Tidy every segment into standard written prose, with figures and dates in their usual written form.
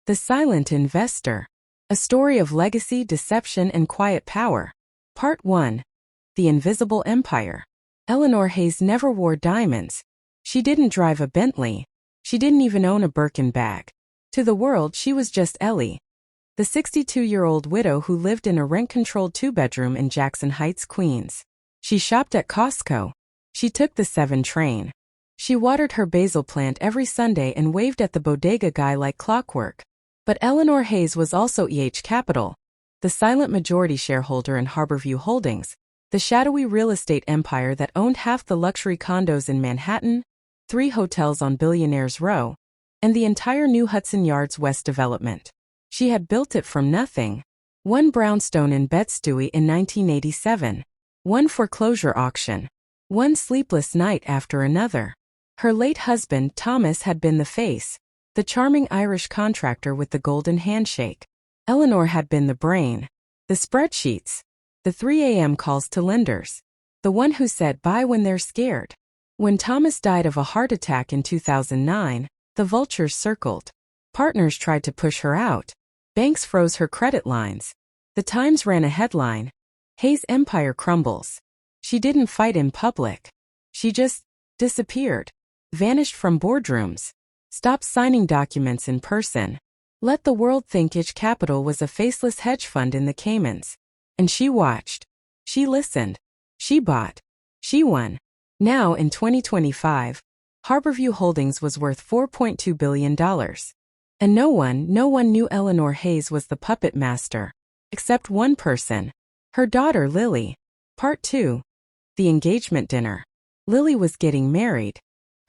The Silent Investor. A story of legacy, deception, and quiet power. Part 1. The Invisible Empire. Eleanor Hayes never wore diamonds. She didn't drive a Bentley. She didn't even own a Birkin bag. To the world, she was just Ellie, the 62-year-old widow who lived in a rent-controlled two-bedroom in Jackson Heights, Queens. She shopped at Costco. She took the 7 train. She watered her basil plant every Sunday and waved at the bodega guy like clockwork. But Eleanor Hayes was also Capital, the silent majority shareholder in Harborview Holdings, the shadowy real estate empire that owned half the luxury condos in Manhattan, 3 hotels on Billionaire's Row, and the entire new Hudson Yards West development. She had built it from nothing. 1 brownstone in Bed-Stuy in 1987. 1 foreclosure auction. 1 sleepless night after another. Her late husband, Thomas, had been the face, the charming Irish contractor with the golden handshake. Eleanor had been the brain, the spreadsheets, the 3 a.m. calls to lenders, the one who said buy when they're scared. When Thomas died of a heart attack in 2009, the vultures circled. Partners tried to push her out. Banks froze her credit lines. The Times ran a headline, Hayes' empire crumbles. She didn't fight in public. She just disappeared, vanished from boardrooms, stopped signing documents in person. Let the world think Capital was a faceless hedge fund in the Caymans. And she watched. She listened. She bought. She won. Now, in 2025, Harborview Holdings was worth $4.2 billion. And no one knew Eleanor Hayes was the puppet master. Except one person. Her daughter, Lily. Part 2. The Engagement Dinner. Lily was getting married.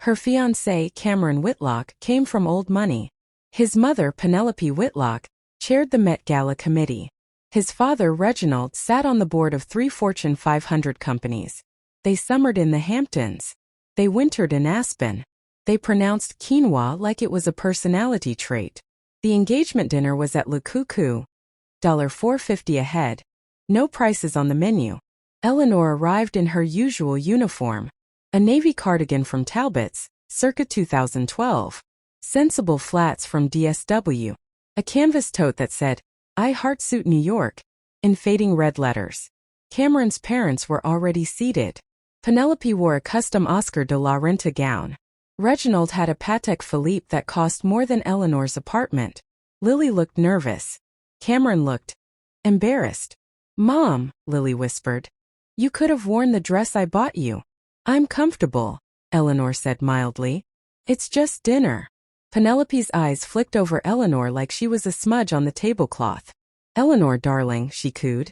Her fiancé, Cameron Whitlock, came from old money. His mother, Penelope Whitlock, chaired the Met Gala committee. His father, Reginald, sat on the board of 3 Fortune 500 companies. They summered in the Hamptons. They wintered in Aspen. They pronounced quinoa like it was a personality trait. The engagement dinner was at Le Cuckoo. $4.50 a head. No prices on the menu. Eleanor arrived in her usual uniform. A navy cardigan from Talbots, circa 2012. Sensible flats from DSW. A canvas tote that said, I Heart Suit New York, in fading red letters. Cameron's parents were already seated. Penelope wore a custom Oscar de la Renta gown. Reginald had a Patek Philippe that cost more than Eleanor's apartment. Lily looked nervous. Cameron looked embarrassed. Mom, Lily whispered. You could have worn the dress I bought you. I'm comfortable, Eleanor said mildly. It's just dinner. Penelope's eyes flicked over Eleanor like she was a smudge on the tablecloth. Eleanor, darling, she cooed.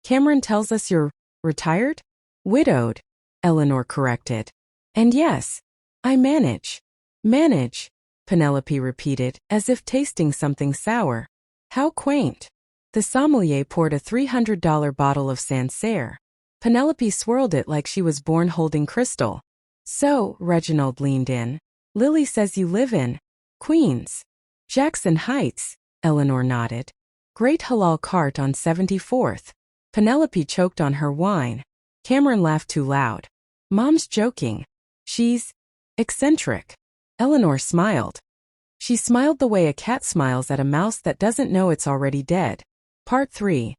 Cameron tells us you're retired? Widowed, Eleanor corrected. And yes, I manage. Manage, Penelope repeated, as if tasting something sour. How quaint. The sommelier poured a $300 bottle of Sancerre. Penelope swirled it like she was born holding crystal. So, Reginald leaned in. Lily says you live in Queens. Jackson Heights, Eleanor nodded. Great halal cart on 74th. Penelope choked on her wine. Cameron laughed too loud. Mom's joking. She's eccentric. Eleanor smiled. She smiled the way a cat smiles at a mouse that doesn't know it's already dead. Part 3.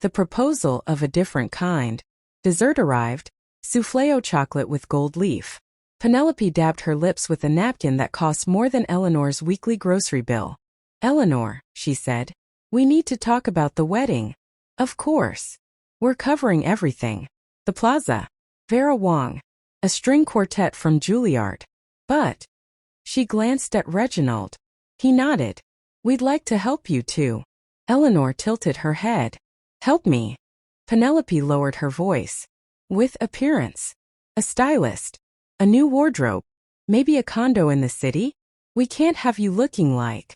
The proposal of a different kind. Dessert arrived. Soufflé au chocolate with gold leaf. Penelope dabbed her lips with a napkin that cost more than Eleanor's weekly grocery bill. Eleanor, she said, we need to talk about the wedding. Of course. We're covering everything. The plaza. Vera Wang. A string quartet from Juilliard. But. She glanced at Reginald. He nodded. We'd like to help you too. Eleanor tilted her head. Help me. Penelope lowered her voice. With appearance. A stylist. A new wardrobe. Maybe a condo in the city? We can't have you looking like.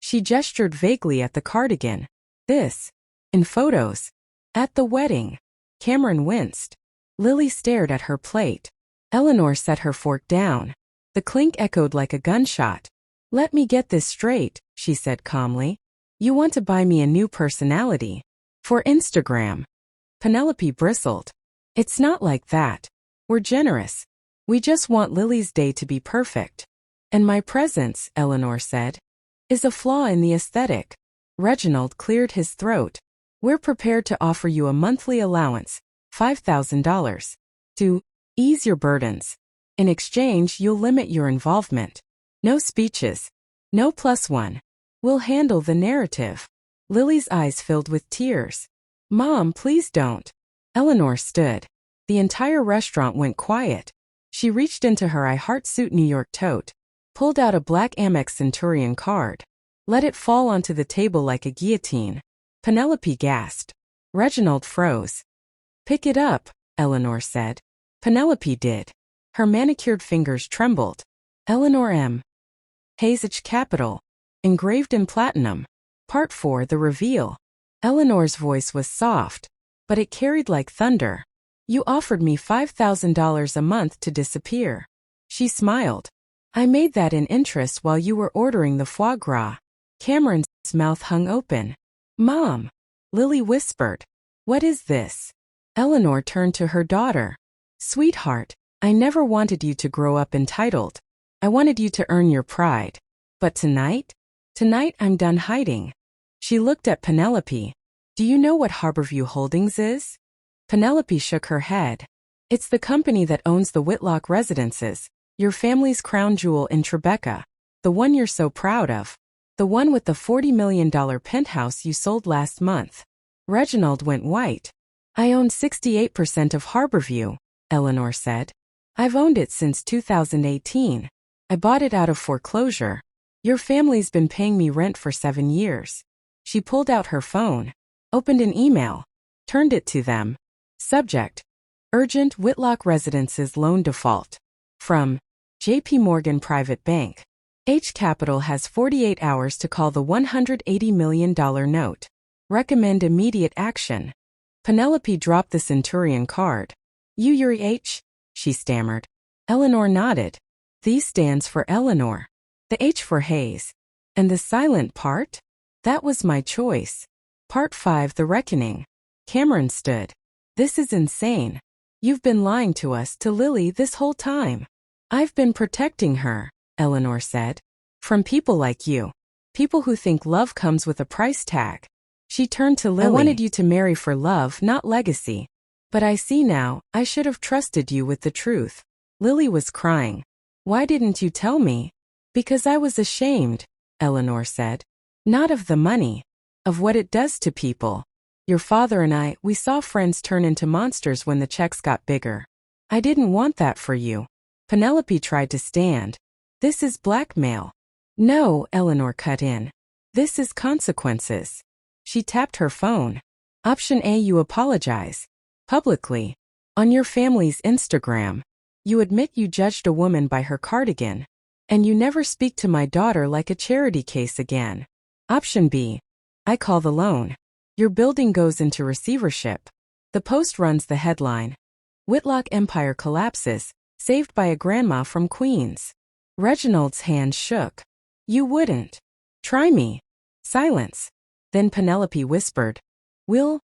She gestured vaguely at the cardigan. This. In photos. At the wedding. Cameron winced. Lily stared at her plate. Eleanor set her fork down. The clink echoed like a gunshot. Let me get this straight, she said calmly. You want to buy me a new personality. For Instagram. Penelope bristled. It's not like that. We're generous. We just want Lily's day to be perfect. And my presence, Eleanor said. is a flaw in the aesthetic. Reginald cleared his throat. We're prepared to offer you a monthly allowance, $5,000, to ease your burdens. In exchange, you'll limit your involvement. No speeches. No +1. We'll handle the narrative. Lily's eyes filled with tears. Mom, please don't. Eleanor stood. The entire restaurant went quiet. She reached into her I Heart Suit New York tote, pulled out a black Amex Centurion card, let it fall onto the table like a guillotine. Penelope gasped. Reginald froze. Pick it up, Eleanor said. Penelope did. Her manicured fingers trembled. Eleanor M. Hayes capital. Engraved in platinum. Part 4 The Reveal. Eleanor's voice was soft, but it carried like thunder. You offered me $5,000 a month to disappear. She smiled. I made that in interest while you were ordering the foie gras. Cameron's mouth hung open. Mom, Lily whispered. What is this? Eleanor turned to her daughter. Sweetheart, I never wanted you to grow up entitled. I wanted you to earn your pride. But tonight? Tonight I'm done hiding. She looked at Penelope. Do you know what Harborview Holdings is? Penelope shook her head. It's the company that owns the Whitlock residences, your family's crown jewel in Tribeca, the one you're so proud of, the one with the $40 million penthouse you sold last month. Reginald went white. I own 68% of Harborview, Eleanor said. I've owned it since 2018. I bought it out of foreclosure. Your family's been paying me rent for 7 years. She pulled out her phone, opened an email, turned it to them. Subject: Urgent Whitlock Residences Loan Default. From J.P. Morgan Private Bank. H Capital has 48 hours to call the $180 million note. Recommend immediate action. Penelope dropped the Centurion card. Yuri H? She stammered. Eleanor nodded. These stands for Eleanor. The H for Hayes. And the silent part? That was my choice. Part 5 The Reckoning. Cameron stood. This is insane. You've been lying to us, to Lily, this whole time. I've been protecting her, Eleanor said. From people like you. People who think love comes with a price tag. She turned to Lily. I wanted you to marry for love, not legacy. But I see now, I should have trusted you with the truth. Lily was crying. Why didn't you tell me? Because I was ashamed, Eleanor said. Not of the money. Of what it does to people. Your father and I, we saw friends turn into monsters when the checks got bigger. I didn't want that for you. Penelope tried to stand. This is blackmail. No, Eleanor cut in. This is consequences. She tapped her phone. Option A, you apologize. Publicly. On your family's Instagram. You admit you judged a woman by her cardigan. And you never speak to my daughter like a charity case again. Option B. I call the loan. Your building goes into receivership. The Post runs the headline. Whitlock Empire collapses, saved by a grandma from Queens. Reginald's hand shook. You wouldn't. Try me. Silence. Then Penelope whispered. We'll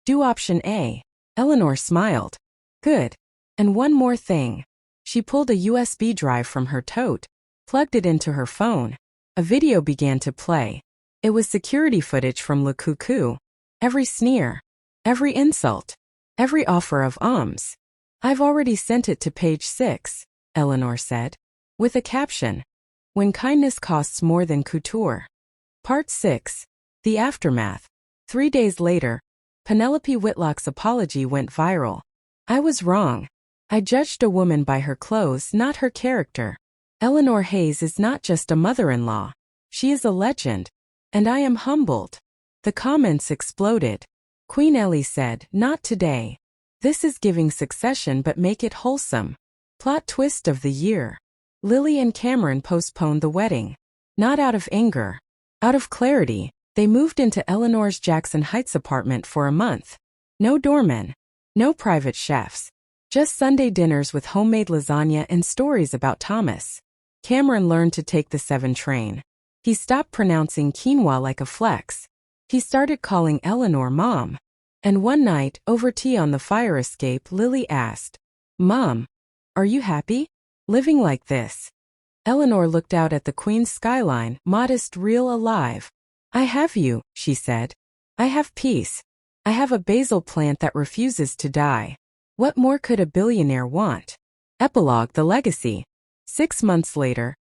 do option A. Eleanor smiled. Good. And one more thing. She pulled a USB drive from her tote, plugged it into her phone. A video began to play. It was security footage from Le Cuckoo. Every sneer. Every insult. Every offer of alms. I've already sent it to page 6, Eleanor said. With a caption. When kindness costs more than couture. Part 6. The Aftermath. 3 days later, Penelope Whitlock's apology went viral. I was wrong. I judged a woman by her clothes, not her character. Eleanor Hayes is not just a mother-in-law. She is a legend. And I am humbled. The comments exploded. Queen Ellie said, not today. This is giving Succession, but make it wholesome. Plot twist of the year. Lily and Cameron postponed the wedding. Not out of anger. Out of clarity. They moved into Eleanor's Jackson Heights apartment for a month. No doormen. No private chefs. Just Sunday dinners with homemade lasagna and stories about Thomas. Cameron learned to take the 7 train. He stopped pronouncing quinoa like a flex. He started calling Eleanor Mom. And one night, over tea on the fire escape, Lily asked, Mom, are you happy? Living like this? Eleanor looked out at the Queen's skyline, modest, real, alive. I have you, she said. I have peace. I have a basil plant that refuses to die. What more could a billionaire want? Epilogue: The Legacy. 6 months later,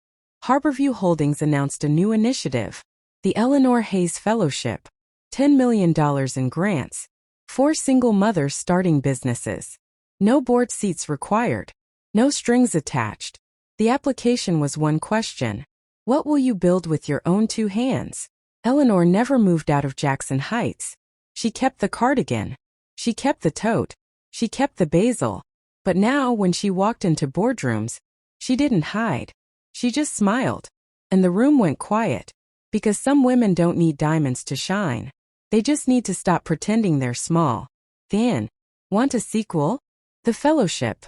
Harborview Holdings announced a new initiative, the Eleanor Hayes Fellowship. $10 million in grants. 4 single mothers starting businesses. No board seats required. No strings attached. The application was one question. What will you build with your own 2 hands? Eleanor never moved out of Jackson Heights. She kept the cardigan. She kept the tote. She kept the basil. But now, when she walked into boardrooms, she didn't hide. She just smiled. And the room went quiet. Because some women don't need diamonds to shine. They just need to stop pretending they're small. Then, want a sequel? The Fellowship.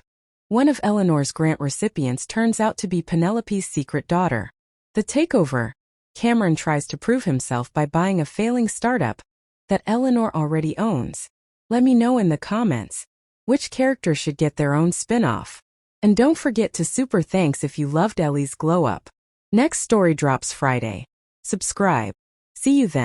One of Eleanor's grant recipients turns out to be Penelope's secret daughter. The takeover. Cameron tries to prove himself by buying a failing startup that Eleanor already owns. Let me know in the comments which character should get their own spin-off. And don't forget to super thanks if you loved Ellie's glow up. Next story drops Friday. Subscribe. See you then.